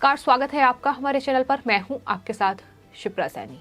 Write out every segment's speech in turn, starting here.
नमस्कार, स्वागत है आपका हमारे चैनल पर। मैं हूं आपके साथ शिप्रा सैनी।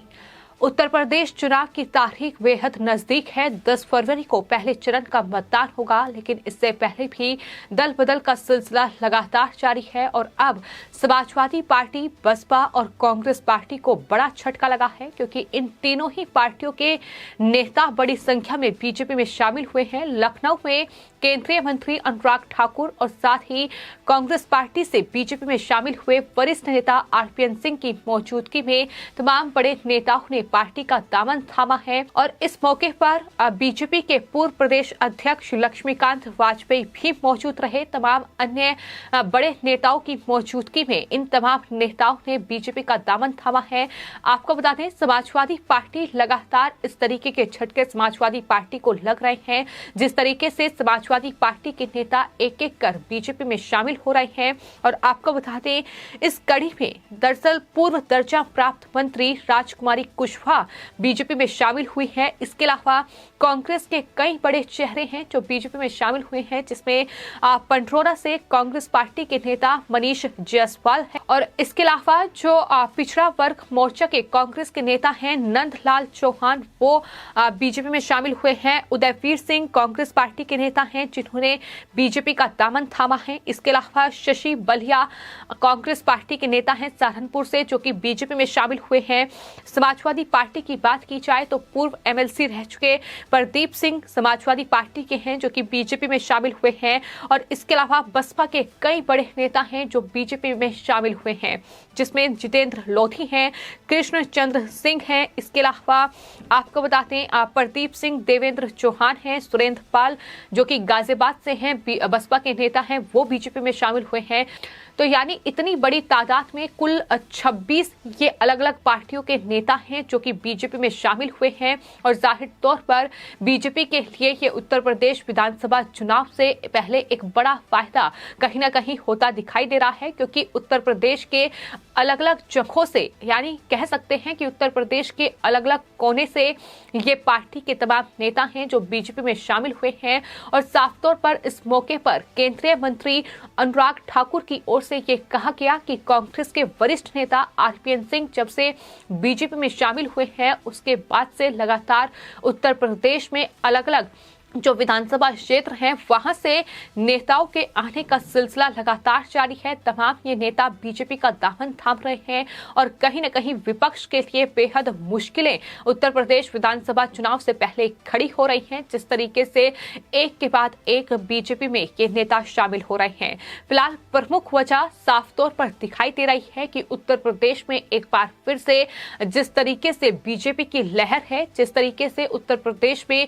उत्तर प्रदेश चुनाव की तारीख बेहद नजदीक है। 10 फरवरी को पहले चरण का मतदान होगा, लेकिन इससे पहले भी दल बदल का सिलसिला लगातार जारी है और अब समाजवादी पार्टी, बसपा और कांग्रेस पार्टी को बड़ा झटका लगा है, क्योंकि इन तीनों ही पार्टियों के नेता बड़ी संख्या में बीजेपी में शामिल हुए हैं। लखनऊ में केंद्रीय मंत्री अनुराग ठाकुर और साथ ही कांग्रेस पार्टी से बीजेपी में शामिल हुए वरिष्ठ नेता आरपीएन सिंह की मौजूदगी में तमाम बड़े नेताओं ने पार्टी का दामन थामा है। और इस मौके पर बीजेपी के पूर्व प्रदेश अध्यक्ष लक्ष्मीकांत वाजपेयी भी मौजूद रहे। तमाम अन्य बड़े नेताओं की मौजूदगी में इन तमाम नेताओं ने बीजेपी का दामन थामा है। आपको बता दें, समाजवादी पार्टी लगातार इस तरीके के झटके समाजवादी पार्टी को लग रहे हैं, जिस तरीके से समाजवादी पार्टी के नेता एक एक कर बीजेपी में शामिल हो रहे हैं। और आपको बता दें, इस कड़ी में दरअसल पूर्व दर्जा प्राप्त मंत्री राजकुमारी कुशवाहा बीजेपी में शामिल हुई है। इसके अलावा कांग्रेस के कई बड़े चेहरे हैं जो बीजेपी में शामिल हुए हैं, जिसमें पंडरोरा से कांग्रेस पार्टी के नेता मनीष जायसवाल है। और इसके अलावा जो पिछड़ा वर्ग मोर्चा के कांग्रेस के नेता हैं नंदलाल चौहान, वो बीजेपी में शामिल हुए हैं। उदयवीर सिंह कांग्रेस पार्टी के नेता हैं जिन्होंने बीजेपी का दामन थामा है। इसके अलावा शशि बलिया कांग्रेस पार्टी के नेता हैं सहारनपुर से, जो कि बीजेपी में शामिल हुए हैं। समाजवादी पार्टी की बात की जाए तो पूर्व एमएलसी रह चुके प्रदीप सिंह समाजवादी पार्टी के हैं, जो कि बीजेपी में शामिल हुए हैं। और इसके अलावा बसपा के कई बड़े नेता हैं जो बीजेपी में शामिल हुए हैं, जिसमें जितेंद्र लोधी हैं, कृष्ण चंद्र सिंह हैं। इसके अलावा आपको बताते हैं प्रदीप सिंह, देवेंद्र चौहान हैं, सुरेंद्र पाल जो कि गाजियाबाद से हैं, बसपा के नेता हैं, वो बीजेपी में शामिल हुए हैं। तो यानी इतनी बड़ी तादाद में कुल 26 ये अलग अलग पार्टियों के नेता हैं जो कि बीजेपी में शामिल हुए हैं। और जाहिर तौर पर बीजेपी के लिए ये उत्तर प्रदेश विधानसभा चुनाव से पहले एक बड़ा फायदा कहीं ना कहीं होता दिखाई दे रहा है, क्योंकि उत्तर प्रदेश के अलग अलग जगहों से, यानी कह सकते हैं कि उत्तर प्रदेश के अलग अलग कोने से ये पार्टी के तमाम नेता हैं जो बीजेपी में शामिल हुए हैं। और साफ तौर पर इस मौके पर केंद्रीय मंत्री अनुराग ठाकुर की ओर से ये कहा गया कि कांग्रेस के वरिष्ठ नेता आरपीएन सिंह जब से बीजेपी में शामिल हुए हैं, उसके बाद से लगातार उत्तर प्रदेश में अलग अलग जो विधानसभा क्षेत्र हैं वहां से नेताओं के आने का सिलसिला लगातार जारी है। तमाम ये नेता बीजेपी का दामन थाम रहे हैं और कहीं न कहीं विपक्ष के लिए बेहद मुश्किलें उत्तर प्रदेश विधानसभा चुनाव से पहले खड़ी हो रही हैं, जिस तरीके से एक के बाद एक बीजेपी में ये नेता शामिल हो रहे हैं। फिलहाल प्रमुख वजह साफ तौर पर दिखाई दे रही है कि उत्तर प्रदेश में एक बार फिर से जिस तरीके से बीजेपी की लहर है, जिस तरीके से उत्तर प्रदेश में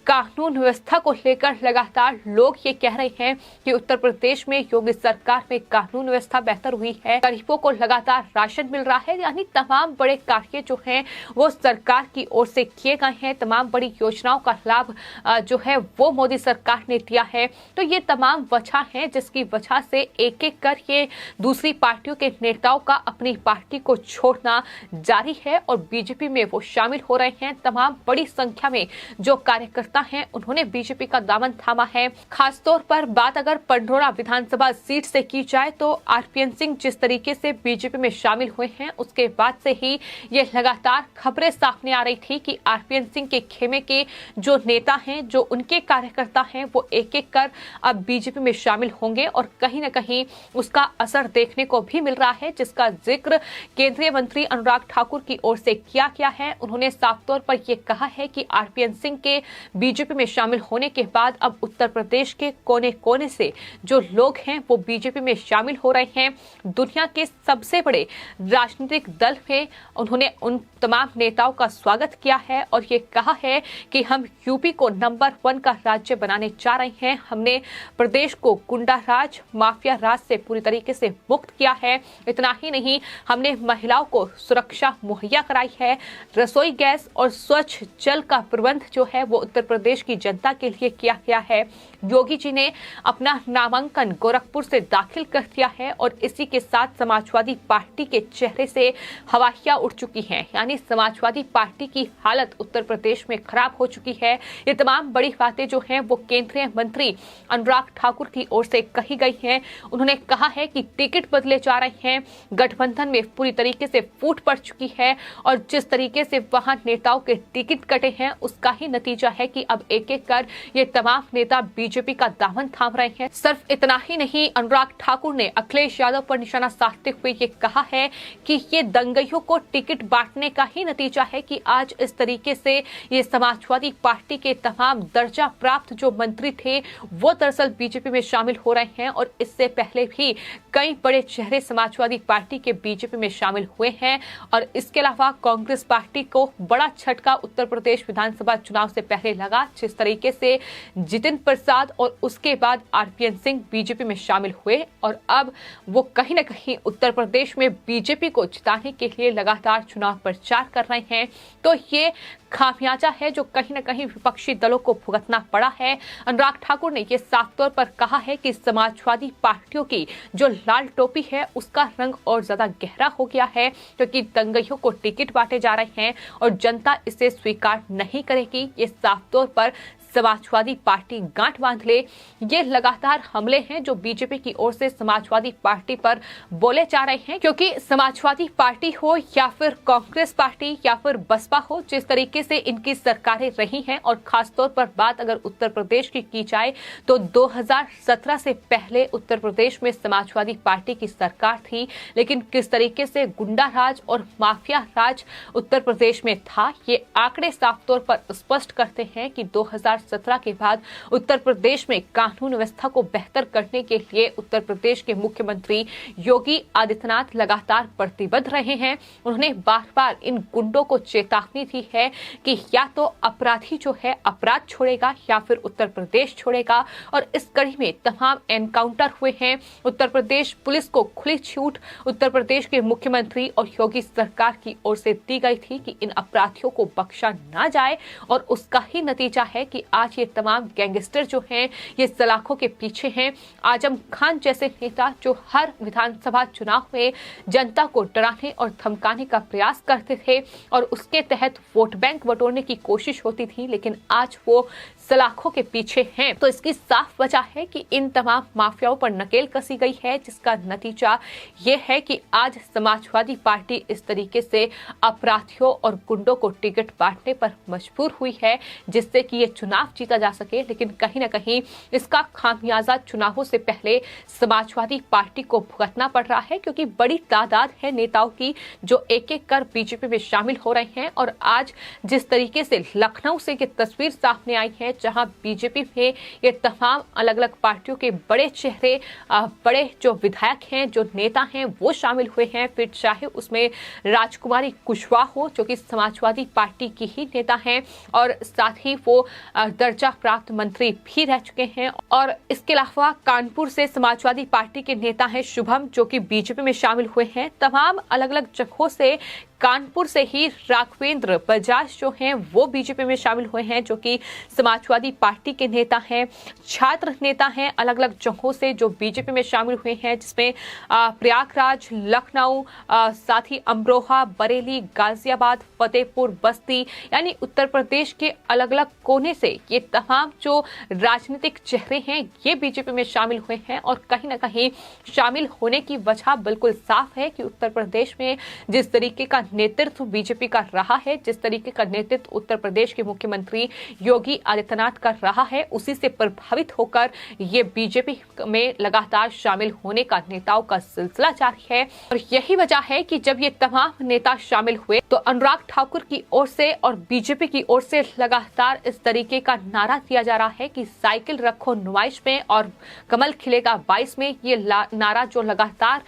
कानून व्यवस्था को लेकर लगातार लोग ये कह रहे हैं कि उत्तर प्रदेश में योगी सरकार में कानून व्यवस्था बेहतर हुई है, गरीबों को लगातार राशन मिल रहा है, यानी तमाम बड़े कार्य जो हैं वो सरकार की ओर से किए गए हैं, तमाम बड़ी योजनाओं का लाभ जो है वो मोदी सरकार ने दिया है। तो ये तमाम वजह है जिसकी वजह से एक एक कर ये दूसरी पार्टियों के नेताओं का अपनी पार्टी को छोड़ना जारी है और बीजेपी में वो शामिल हो रहे हैं। तमाम बड़ी संख्या में जो कार्यकर्ता हैं उन्होंने बीजेपी का दामन थामा है। खासतौर पर बात अगर पंडरोरा विधानसभा सीट से की जाए तो आरपीएन सिंह जिस तरीके से बीजेपी में शामिल हुए हैं, उसके बाद से ही ये लगातार खबरें सामने आ रही थी कि आरपीएन सिंह के खेमे के जो नेता हैं, जो उनके कार्यकर्ता हैं, वो एक एक कर अब बीजेपी में शामिल होंगे और कहीं न कहीं उसका असर देखने को भी मिल रहा है, जिसका जिक्र केंद्रीय मंत्री अनुराग ठाकुर की ओर से किया गया है। उन्होंने साफ तौर पर यह कहा है कि आरपीएन सिंह के बीजेपी में शामिल होने के बाद अब उत्तर प्रदेश के कोने कोने से जो लोग हैं वो बीजेपी में शामिल हो रहे हैं। दुनिया के सबसे बड़े राजनीतिक दल में उन्होंने उन तमाम नेताओं का स्वागत किया है और ये कहा है कि हम यूपी को नंबर 1 का राज्य बनाने जा रहे हैं। हमने प्रदेश को गुंडा राज, माफिया राज से पूरी तरीके से मुक्त किया है। इतना ही नहीं, हमने महिलाओं को सुरक्षा मुहैया कराई है। रसोई गैस और स्वच्छ जल का प्रबंध जो है वो उत्तर प्रदेश की जनता के लिए किया गया है। योगी जी ने अपना नामांकन गोरखपुर से दाखिल कर दिया है और इसी के साथ समाजवादी पार्टी के चेहरे से हवाइयां उड़ चुकी हैं, यानी समाजवादी पार्टी की हालत उत्तर प्रदेश में खराब हो चुकी है। ये तमाम बड़ी बातें जो हैं वो केंद्रीय मंत्री अनुराग ठाकुर की ओर से कही गई हैं। उन्होंने कहा है कि टिकट बदले जा रहे हैं, गठबंधन में पूरी तरीके से फूट पड़ चुकी है और जिस तरीके से वहां नेताओं के टिकट कटे हैं उसका ही नतीजा है कि अब एक एक कर ये तमाम नेता बीजेपी का दामन थाम रहे हैं। सिर्फ इतना ही नहीं, अनुराग ठाकुर ने अखिलेश यादव पर निशाना साधते हुए ये कहा है कि ये दंगइयों को टिकट बांटने का ही नतीजा है कि आज इस तरीके से ये समाजवादी पार्टी के तमाम दर्जा प्राप्त जो मंत्री थे वो दरअसल बीजेपी में शामिल हो रहे हैं और इससे पहले भी कई बड़े चेहरे समाजवादी पार्टी के बीजेपी में शामिल हुए हैं। और इसके अलावा कांग्रेस पार्टी को बड़ा झटका उत्तर प्रदेश विधानसभा चुनाव से पहले लगा, जिस तरीके से जितिन प्रसाद और उसके बाद आरपीएन सिंह बीजेपी में शामिल हुए और अब वो कहीं न कहीं उत्तर प्रदेश में बीजेपी को जिताने के लिए लगातार चुनाव प्रचार कर रहे हैं। तो ये खामियाजा है जो कहीं न कहीं विपक्षी दलों को भुगतना पड़ा है। अनुराग ठाकुर ने यह साफ तौर पर कहा है कि समाजवादी पार्टियों की जो लाल टोपी है उसका रंग और ज्यादा गहरा हो गया है, क्योंकि दंगइयों को टिकट बांटे जा रहे हैं और जनता इसे स्वीकार नहीं करेगी। ये साफ तौर पर समाजवादी पार्टी गांठ बांध ले। ये लगातार हमले हैं जो बीजेपी की ओर से समाजवादी पार्टी पर बोले जा रहे हैं, क्योंकि समाजवादी पार्टी हो या फिर कांग्रेस पार्टी या फिर बसपा हो, जिस तरीके से इनकी सरकारें रही हैं और खासतौर पर बात अगर उत्तर प्रदेश की जाए तो 2017 से पहले उत्तर प्रदेश में समाजवादी पार्टी की सरकार थी, लेकिन किस तरीके से गुंडा राज और माफिया राज उत्तर प्रदेश में था, ये आंकड़े साफ तौर पर स्पष्ट करते हैं कि 2017 के बाद उत्तर प्रदेश में कानून व्यवस्था को बेहतर करने के लिए उत्तर प्रदेश के मुख्यमंत्री योगी आदित्यनाथ लगातार प्रतिबद्ध रहे हैं। उन्होंने बार बार इन गुंडों को चेतावनी दी है कि या तो अपराधी जो है अपराध छोड़ेगा या फिर उत्तर प्रदेश छोड़ेगा, और इस कड़ी में तमाम एनकाउंटर हुए हैं। उत्तर प्रदेश पुलिस को खुली छूट उत्तर प्रदेश के मुख्यमंत्री और योगी सरकार की ओर से दी गई थी कि इन अपराधियों को बख्शा ना जाए, और उसका ही नतीजा है कि आज ये तमाम गैंगस्टर जो हैं ये सलाखों के पीछे हैं। आजम खान जैसे नेता जो हर विधानसभा चुनाव में जनता को डराने और धमकाने का प्रयास करते थे और उसके तहत वोट बैंक बटोरने की कोशिश होती थी, लेकिन आज वो सलाखों के पीछे हैं। तो इसकी साफ वजह है कि इन तमाम माफियाओं पर नकेल कसी गई है, जिसका नतीजा ये है कि आज समाजवादी पार्टी इस तरीके से अपराधियों और गुंडों को टिकट बांटने पर मजबूर हुई है, जिससे कि ये चुनाव जीता जा सके। लेकिन कहीं न कहीं इसका खामियाजा चुनावों से पहले समाजवादी पार्टी को भुगतना पड़ रहा है, क्योंकि बड़ी तादाद है नेताओं की जो एक एक कर बीजेपी में शामिल हो रहे हैं। और आज जिस तरीके से लखनऊ से ये तस्वीर सामने आई है, जहां बीजेपी में ये तमाम अलग अलग पार्टियों के बड़े चेहरे, बड़े जो विधायक हैं, जो नेता हैं, वो शामिल हुए हैं, फिर चाहे उसमें राजकुमारी कुशवाहा हो जो कि समाजवादी पार्टी की ही नेता हैं और साथ ही वो दर्जा प्राप्त मंत्री भी रह चुके हैं। और इसके अलावा कानपुर से समाजवादी पार्टी के नेता हैं शुभम, जो कि बीजेपी में शामिल हुए हैं। तमाम अलग अलग जगहों से कानपुर से ही राघवेंद्र बजाज जो हैं वो बीजेपी में शामिल हुए हैं, जो कि समाजवादी पार्टी के नेता हैं। छात्र नेता हैं अलग अलग जगहों से जो बीजेपी में शामिल हुए हैं, जिसमें प्रयागराज, लखनऊ, साथ ही अमरोहा, बरेली, गाजियाबाद, फतेहपुर, बस्ती, यानी उत्तर प्रदेश के अलग अलग कोने से ये तमाम जो राजनीतिक चेहरे हैं ये बीजेपी में शामिल हुए हैं। और कहीं ना कहीं शामिल होने की वजह बिल्कुल साफ है कि उत्तर प्रदेश में जिस तरीके का नेतृत्व बीजेपी का रहा है, जिस तरीके का नेतृत्व उत्तर प्रदेश के मुख्यमंत्री योगी आदित्यनाथ का रहा है, उसी से प्रभावित होकर ये बीजेपी में लगातार शामिल होने का नेताओं का सिलसिला जारी है। और यही वजह है कि जब ये तमाम नेता शामिल हुए तो अनुराग ठाकुर की ओर से और बीजेपी की ओर से लगातार इस तरीके का नारा दिया जा रहा है कि साइकिल रखो नुमाइश में और कमल खिलेगा 22 में। ये नारा जो लगातार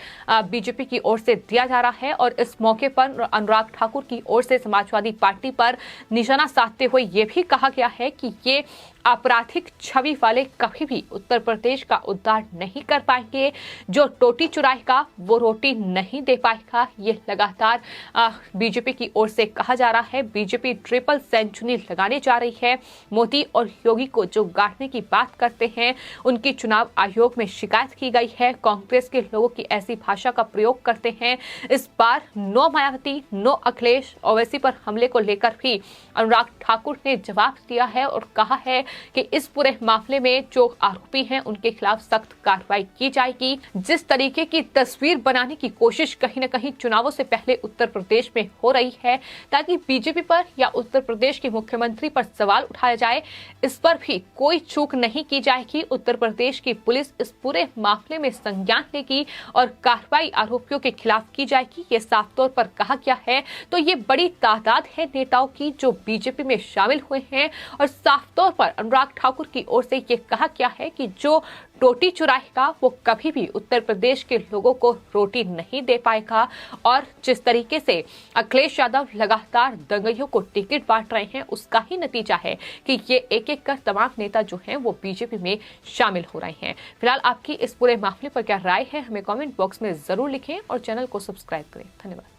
बीजेपी की ओर से दिया जा रहा है, और इस मौके पर अनुराग ठाकुर की ओर से समाजवादी पार्टी पर निशाना साधते हुए ये भी कहा गया है कि ये आपराधिक छवि वाले कभी भी उत्तर प्रदेश का उद्धार नहीं कर पाएंगे। जो टोटी चुराएगा वो रोटी नहीं दे पाएगा। ये लगातार बीजेपी की ओर से कहा जा रहा है। बीजेपी ट्रिपल सेंचुरी लगाने जा रही है। मोदी और योगी को जो गाड़ने की बात करते हैं, उनकी चुनाव आयोग में शिकायत की गई है। कांग्रेस के लोगों की ऐसी भाषा का प्रयोग करते हैं। इस बार नो मायावती, नो अखिलेश ओवैसी पर हमले को लेकर भी अनुराग ठाकुर ने जवाब दिया है और कहा है कि इस पूरे मामले में जो आरोपी हैं उनके खिलाफ सख्त कार्रवाई की जाएगी। जिस तरीके की तस्वीर बनाने की कोशिश कहीं न कहीं चुनावों से पहले उत्तर प्रदेश में हो रही है ताकि बीजेपी पर या उत्तर प्रदेश के मुख्यमंत्री पर सवाल उठाया जाए, इस पर भी कोई चूक नहीं की जाएगी। उत्तर प्रदेश की पुलिस इस पूरे मामले में संज्ञान लेगी और कार्रवाई आरोपियों के खिलाफ की जाएगी। ये साफ तौर पर कहा गया है। तो ये बड़ी तादाद है नेताओं की जो बीजेपी में शामिल हुए हैं और साफ तौर पर अनुराग ठाकुर की ओर से ये कहा गया है कि जो रोटी चुराएगा वो कभी भी उत्तर प्रदेश के लोगों को रोटी नहीं दे पाएगा। और जिस तरीके से अखिलेश यादव लगातार दंगइयों को टिकट बांट रहे हैं, उसका ही नतीजा है कि ये एक एक कर तमाम नेता जो हैं वो बीजेपी में शामिल हो रहे हैं। फिलहाल आपकी इस पूरे मामले पर क्या राय है, हमें कमेंट बॉक्स में जरूर लिखें और चैनल को सब्सक्राइब करें। धन्यवाद।